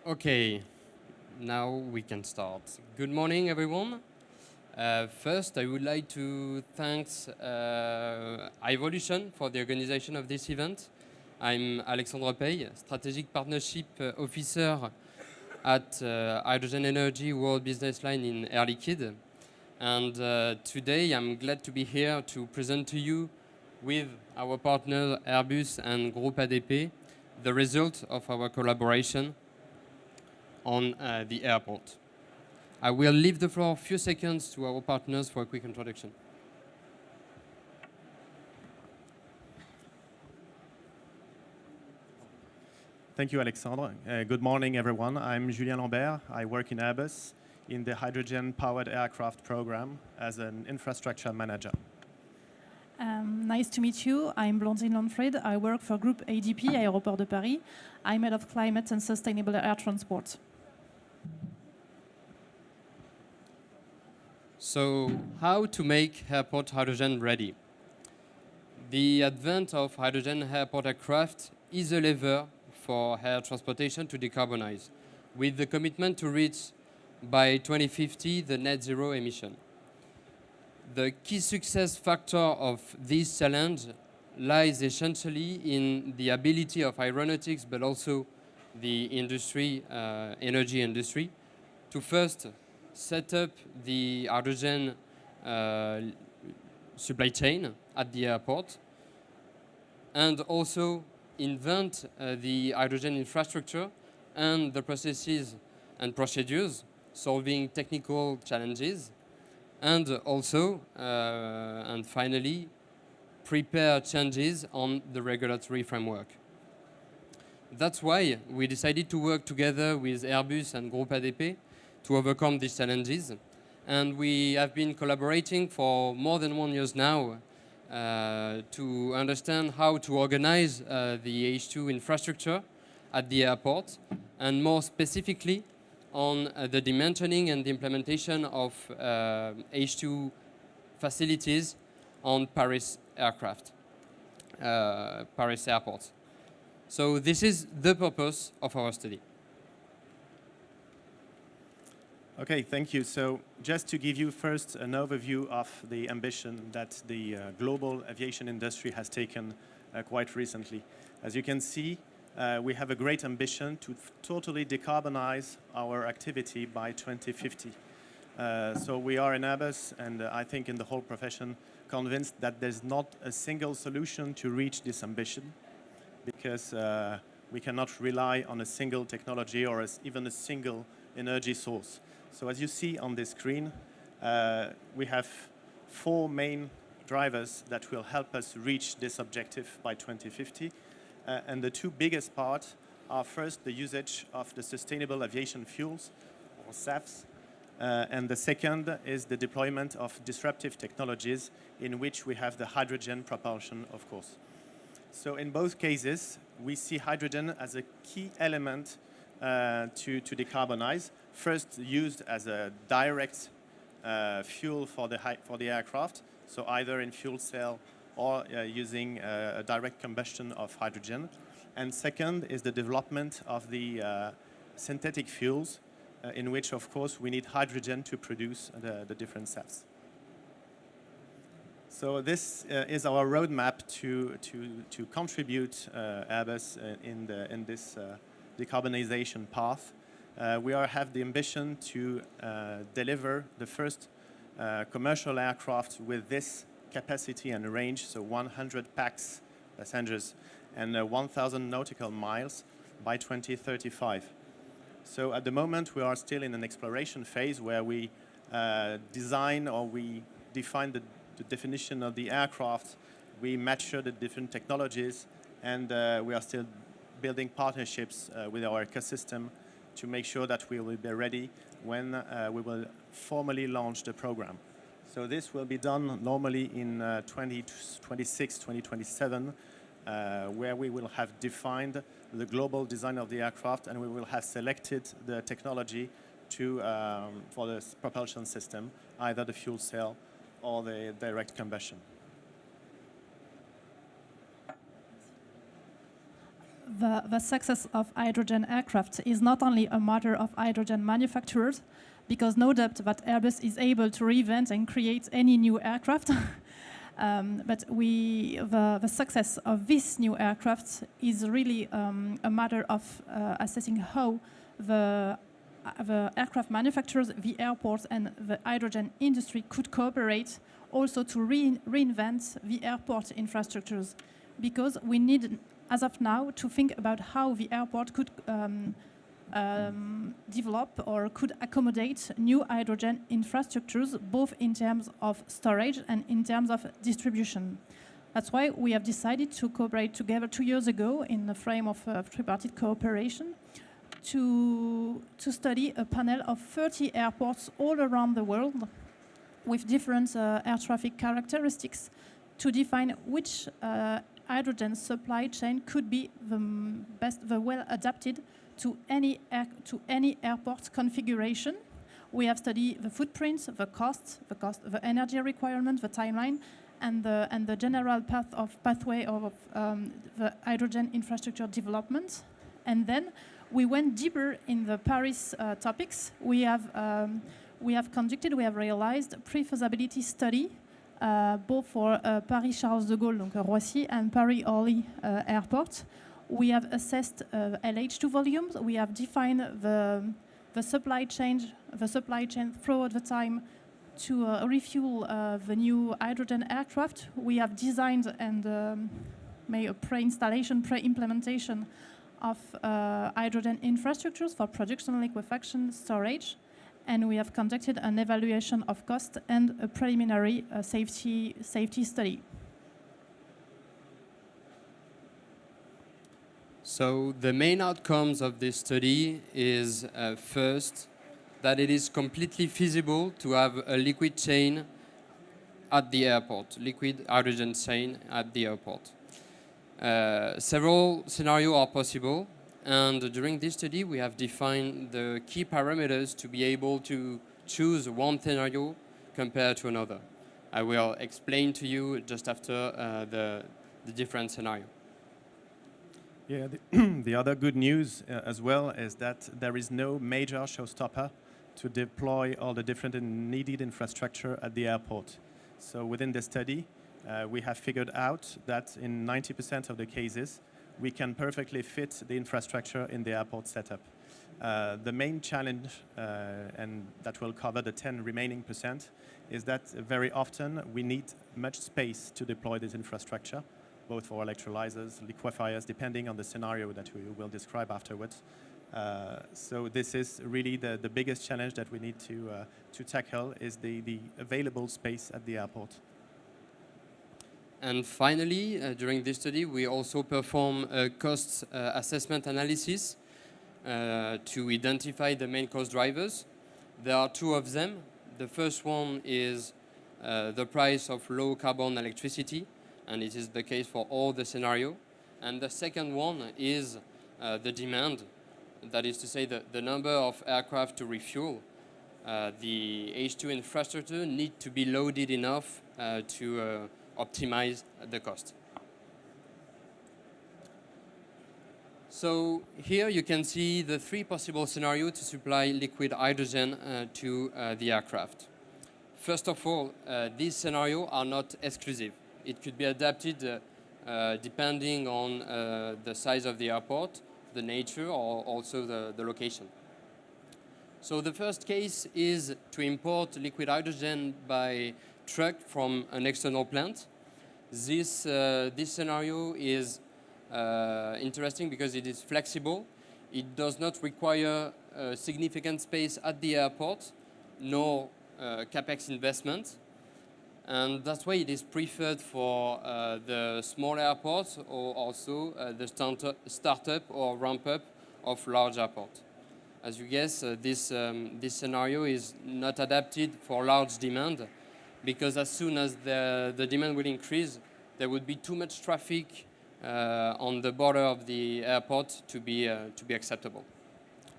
Okay, now we can start. Good morning, everyone. First, I would like to thank Hyvolution for the organization of this event. I'm Alexandra, Strategic Partnership Officer at Hydrogen Energy World Business Line in Air Liquide. And today I'm glad to be here to present to you with our partner Airbus and Groupe ADP the result of our collaboration on the airport. I will leave the floor a few seconds to our partners for a quick introduction. Thank you, Alexandra. Good morning, everyone. I'm Julien Lambert. I work in Airbus in the hydrogen-powered aircraft program as an infrastructure manager. Nice to meet you. I'm Blandine Landfried. I work for Groupe ADP, Aéroport de Paris. I'm head of climate and sustainable air transport. So, how to make airport hydrogen ready? The advent of hydrogen airport aircraft is a lever for air transportation to decarbonize, with the commitment to reach by 2050 the net zero emission. The key success factor of this challenge lies essentially in the ability of aeronautics, but also the industry, energy industry, to first set up the hydrogen supply chain at the airport, and also invent the hydrogen infrastructure and the processes and procedures, solving technical challenges, and also, and finally, prepare changes on the regulatory framework. That's why we decided to work together with Airbus and Groupe ADP to overcome these challenges. And we have been collaborating for more than 1 year now to understand how to organize the H2 infrastructure at the airport, and more specifically on the dimensioning and the implementation of H2 facilities on Paris aircraft, Paris airports. So this is the purpose of our study. Okay, thank you. So just to give you first an overview of the ambition that the global aviation industry has taken quite recently. As you can see, we have a great ambition to totally decarbonize our activity by 2050. So we are in Airbus, and I think in the whole profession, convinced that there's not a single solution to reach this ambition, because we cannot rely on a single technology or even a single energy source. So as you see on this screen, we have 4 main drivers that will help us reach this objective by 2050. And the 2 biggest parts are first the usage of the sustainable aviation fuels, or SAFs, and the second is the deployment of disruptive technologies, in which we have the hydrogen propulsion, of course. So in both cases, we see hydrogen as a key element to decarbonize. First, used as a direct fuel for the aircraft, so either in fuel cell or using a direct combustion of hydrogen. And second is the development of the synthetic fuels, in which, of course, we need hydrogen to produce the different SAFs. So this is our roadmap to contribute Airbus in this decarbonization path. We have the ambition to deliver the first commercial aircraft with this capacity and range, so 100 pax passengers and 1,000 nautical miles by 2035. So at the moment we are still in an exploration phase where we design, or we define the definition of the aircraft, we mature the different technologies, and we are still building partnerships with our ecosystem to make sure that we will be ready when we will formally launch the program. So this will be done normally in 2026, 2027, where we will have defined the global design of the aircraft, and we will have selected the technology for the propulsion system, either the fuel cell or the direct combustion. the success of hydrogen aircraft is not only a matter of hydrogen manufacturers, because no doubt that Airbus is able to reinvent and create any new aircraft, but the success of this new aircraft is really a matter of assessing how the aircraft manufacturers, the airports, and the hydrogen industry could cooperate also to reinvent the airport infrastructures, because we need, as of now, to think about how the airport could develop or could accommodate new hydrogen infrastructures, both in terms of storage and in terms of distribution. That's why we have decided to cooperate together 2 years ago in the frame of tripartite cooperation to study a panel of 30 airports all around the world with different air traffic characteristics to define which hydrogen supply chain could be the well adapted to any airport configuration. We have studied the footprint, the cost, the energy requirement, the timeline, and the general pathway of the hydrogen infrastructure development. And then we went deeper in the Paris topics. We have realized pre-feasibility study both for Paris Charles de Gaulle, donc Roissy, and Paris Orly Airport. We have assessed LH2 volumes. We have defined the supply chain throughout the time to refuel the new hydrogen aircraft. We have designed and made a pre-installation, pre-implementation of hydrogen infrastructures for production, liquefaction, storage. And we have conducted an evaluation of cost and a preliminary safety study. So the main outcomes of this study is first, that it is completely feasible to have a liquid chain at the airport, liquid hydrogen chain at the airport. Several scenarios are possible, and during this study we have defined the key parameters to be able to choose one scenario compared to another. I will explain to you just after the different scenarios. Yeah, the other good news as well is that there is no major showstopper to deploy all the different and needed infrastructure at the airport. So within the study, we have figured out that in 90% of the cases, we can perfectly fit the infrastructure in the airport setup. The main challenge, and that will cover the 10 remaining %, is that very often we need much space to deploy this infrastructure, both for electrolyzers, liquefiers, depending on the scenario that we will describe afterwards. So this is really the biggest challenge that we need to tackle, is the available space at the airport. And finally, during this study, we also perform a cost assessment analysis to identify the main cost drivers. There are 2 of them. The first one is the price of low carbon electricity, and it is the case for all the scenario. And the second one is the demand, that is to say the number of aircraft to refuel. The H2 infrastructure need to be loaded enough to optimize the cost. So here you can see the 3 possible scenarios to supply liquid hydrogen to the aircraft. First of all, these scenarios are not exclusive. It could be adapted depending on the size of the airport, the nature, or also the location. So the first case is to import liquid hydrogen by truck from an external plant. This scenario is interesting because it is flexible. It does not require significant space at the airport, nor capex investment. And that's why it is preferred for the small airports, or also the startup or ramp-up of large airports. As you guess, this scenario is not adapted for large demand, because as soon as the demand will increase, there would be too much traffic on the border of the airport to be acceptable.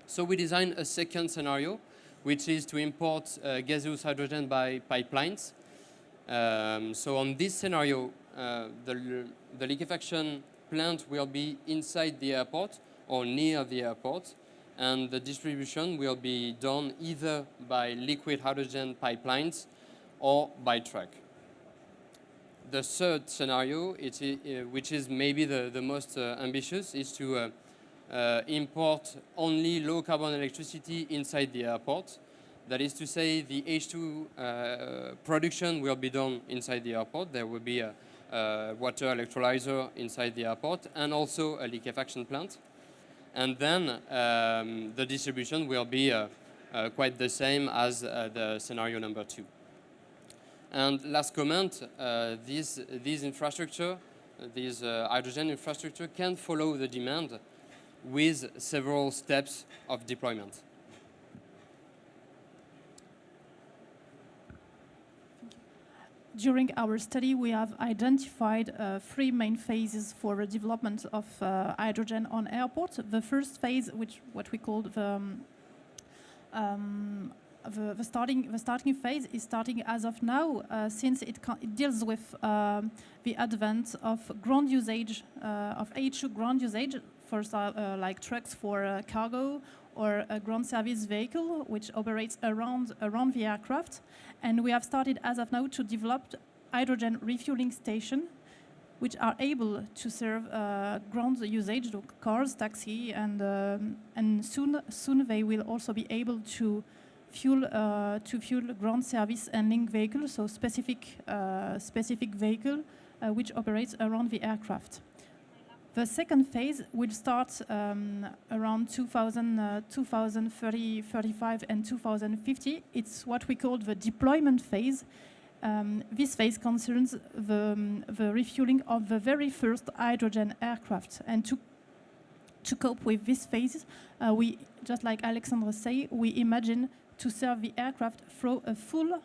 So we designed a second scenario, which is to import gaseous hydrogen by pipelines. So on this scenario, the liquefaction plant will be inside the airport or near the airport, and the distribution will be done either by liquid hydrogen pipelines or by truck. The third scenario, which is maybe the most ambitious, is to import only low-carbon electricity inside the airport. That is to say, the H2 production will be done inside the airport. There will be a water electrolyzer inside the airport and also a liquefaction plant. And then the distribution will be quite the same as the scenario number 2. And last comment, these infrastructure, these hydrogen infrastructure can follow the demand with several steps of deployment. During our study, we have identified 3 main phases for the development of hydrogen on airports. The first phase, what we call the starting phase, is starting as of now, since it deals with the advent of ground usage, of H2 ground usage, for like trucks for cargo, or a ground service vehicle which operates around the aircraft. And we have started as of now to develop hydrogen refueling stations which are able to serve ground usage, cars, taxi, and soon they will also be able to fuel ground service and link vehicles, so specific vehicle which operates around the aircraft. The second phase will start around 2030, 35, and 2050. It's what we call the deployment phase. This phase concerns the refueling of the very first hydrogen aircraft. And to cope with this phase, we, just like Alexandra say, we imagine to serve the aircraft through a full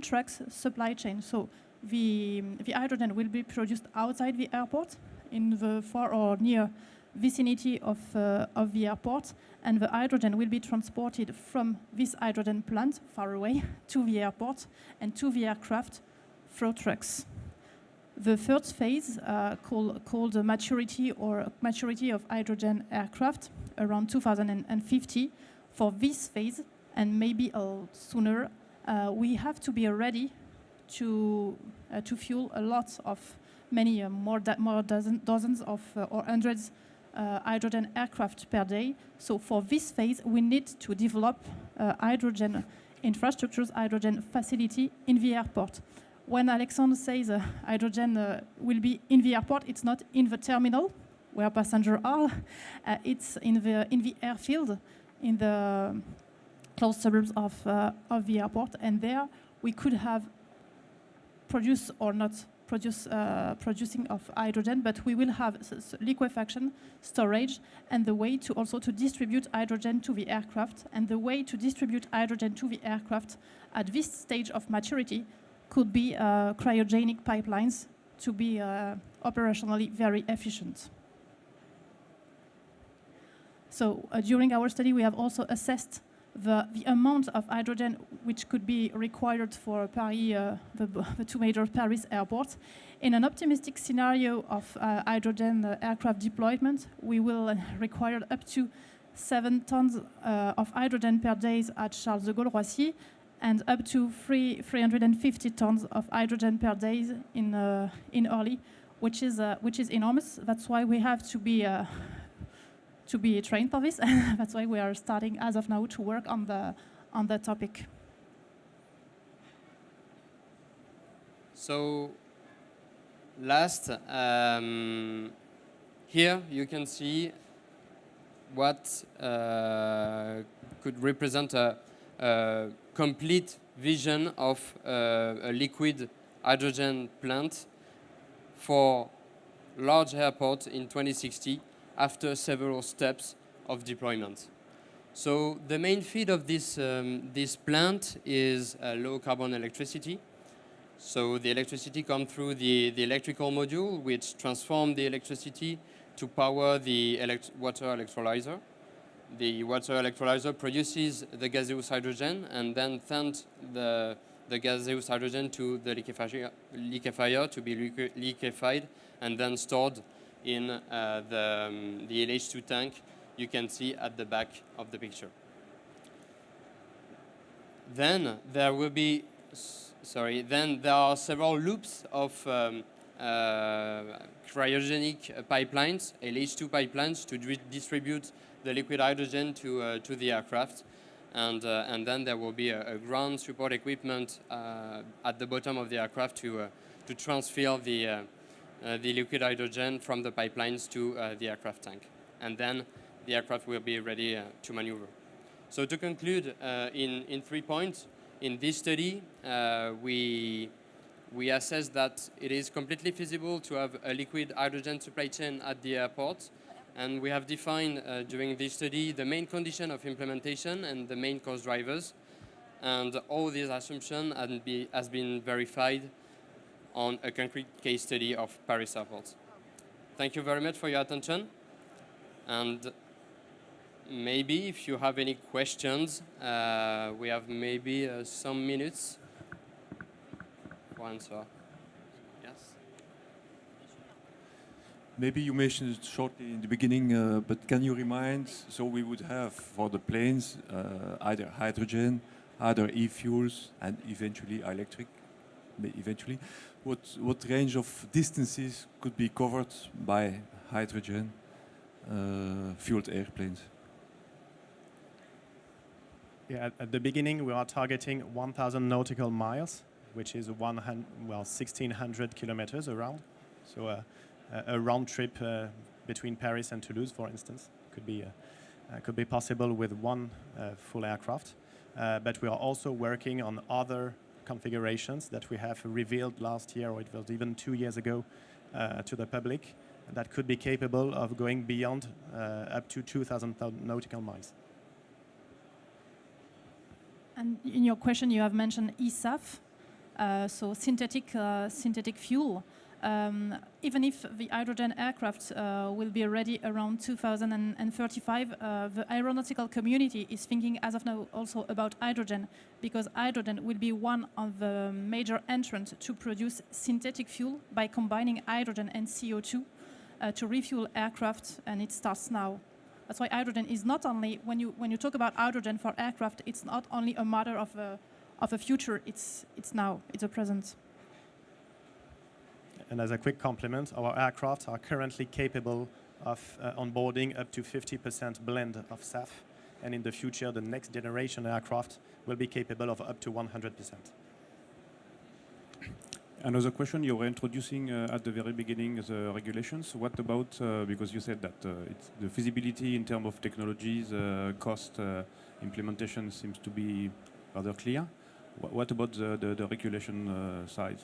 trucks supply chain. So the hydrogen will be produced outside the airport, in the far or near vicinity of the airport, and the hydrogen will be transported from this hydrogen plant far away to the airport and to the aircraft through trucks. The third phase, called maturity of hydrogen aircraft, around 2050. For this phase, and maybe sooner, we have to be ready to fuel a lot of more dozens of or hundreds hydrogen aircraft per day. So for this phase, we need to develop hydrogen infrastructures, hydrogen facility in the airport. When Alexandra says hydrogen will be in the airport, it's not in the terminal where passengers are. It's in the airfield, in the close suburbs of the airport, and there we could have produce or not producing of hydrogen, but we will have liquefaction, storage, and the way to also to distribute hydrogen to the aircraft. And the way to distribute hydrogen to the aircraft at this stage of maturity could be cryogenic pipelines to be operationally very efficient. So during our study, we have also assessed the amount of hydrogen which could be required for Paris, the 2 major Paris airports. In an optimistic scenario of hydrogen aircraft deployment, we will require up to 7 tons of hydrogen per day at Charles de Gaulle Roissy, and up to 350 tons of hydrogen per day in Orly, which is enormous. That's why we have to be trained for this. That's why we are starting as of now to work on the topic. So last, here you can see what could represent a complete vision of a liquid hydrogen plant for large airport in 2060 after several steps of deployment. So the main feed of this plant is low carbon electricity. So the electricity comes through the electrical module, which transforms the electricity to power the water electrolyzer. The water electrolyzer produces the gaseous hydrogen and then sends the gaseous hydrogen to the liquefier to be liquefied and then stored in the LH2 tank you can see at the back of the picture. Then there will be, then there are several loops of cryogenic pipelines, LH2 pipelines, to distribute the liquid hydrogen to the aircraft. And then there will be a ground support equipment at the bottom of the aircraft to transfer the liquid hydrogen from the pipelines to the aircraft tank. And then the aircraft will be ready to maneuver. So to conclude, in 3 points, in this study, we assess that it is completely feasible to have a liquid hydrogen supply chain at the airport. And we have defined during this study the main condition of implementation and the main cost drivers. And all these assumptions has been verified on a concrete case study of Paris Airport. Thank you very much for your attention. And maybe if you have any questions, we have maybe some minutes for answer. Yes? Maybe you mentioned it shortly in the beginning, but can you remind, so we would have for the planes either hydrogen, either e-fuels, and eventually electric, eventually. What range of distances could be covered by hydrogen fueled airplanes? Yeah, at the beginning, we are targeting 1,000 nautical miles, which is 1,600 kilometers around. So a round trip between Paris and Toulouse, for instance, could be possible with one full aircraft. But we are also working on other configurations that we have revealed last year, or it was even 2 years ago, to the public, that could be capable of going beyond up to 2,000 nautical miles. And in your question, you have mentioned eSAF, so synthetic fuel. Even if the hydrogen aircraft will be ready around 2035, the aeronautical community is thinking as of now also about hydrogen, because hydrogen will be one of the major entrants to produce synthetic fuel by combining hydrogen and CO2 to refuel aircraft, and it starts now. That's why hydrogen is not only, when you talk about hydrogen for aircraft, it's not only a matter of a future, it's now, it's a present. And as a quick compliment, our aircraft are currently capable of onboarding up to 50% blend of SAF. And in the future, the next generation aircraft will be capable of up to 100%. Another question, you were introducing at the very beginning the regulations. What about, because you said that it's the feasibility in terms of technologies, cost, implementation seems to be rather clear. What about the regulation side?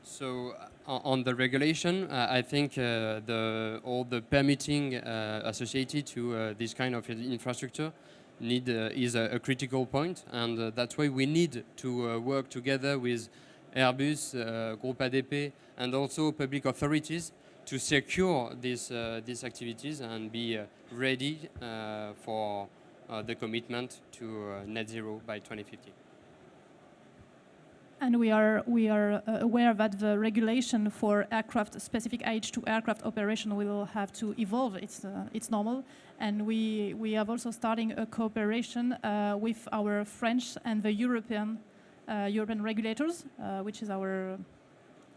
So on the regulation, I think all the permitting associated to this kind of infrastructure is a critical point, and that's why we need to work together with Airbus, Groupe ADP, and also public authorities to secure these activities and be ready for the commitment to net zero by 2050. And we are aware that the regulation for aircraft, specific H2 aircraft operation, will have to evolve. It's normal, and we have also starting a cooperation with our French and the European regulators, which is our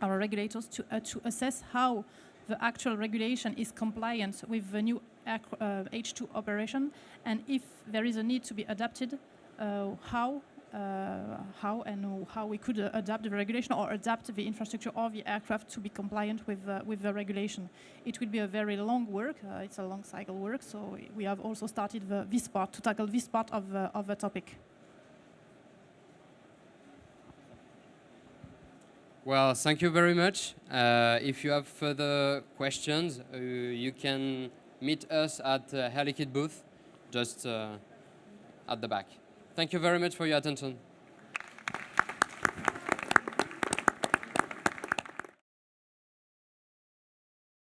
regulators, to assess how the actual regulation is compliant with the new H2 operation, and if there is a need to be adapted, how we could adapt the regulation or adapt the infrastructure of the aircraft to be compliant with the regulation. It will be a very long work. It's a long cycle work. So we have also started this part to tackle this part of the topic. Well, thank you very much. If you have further questions, you can meet us at Air Liquide booth, just at the back. Thank you very much for your attention.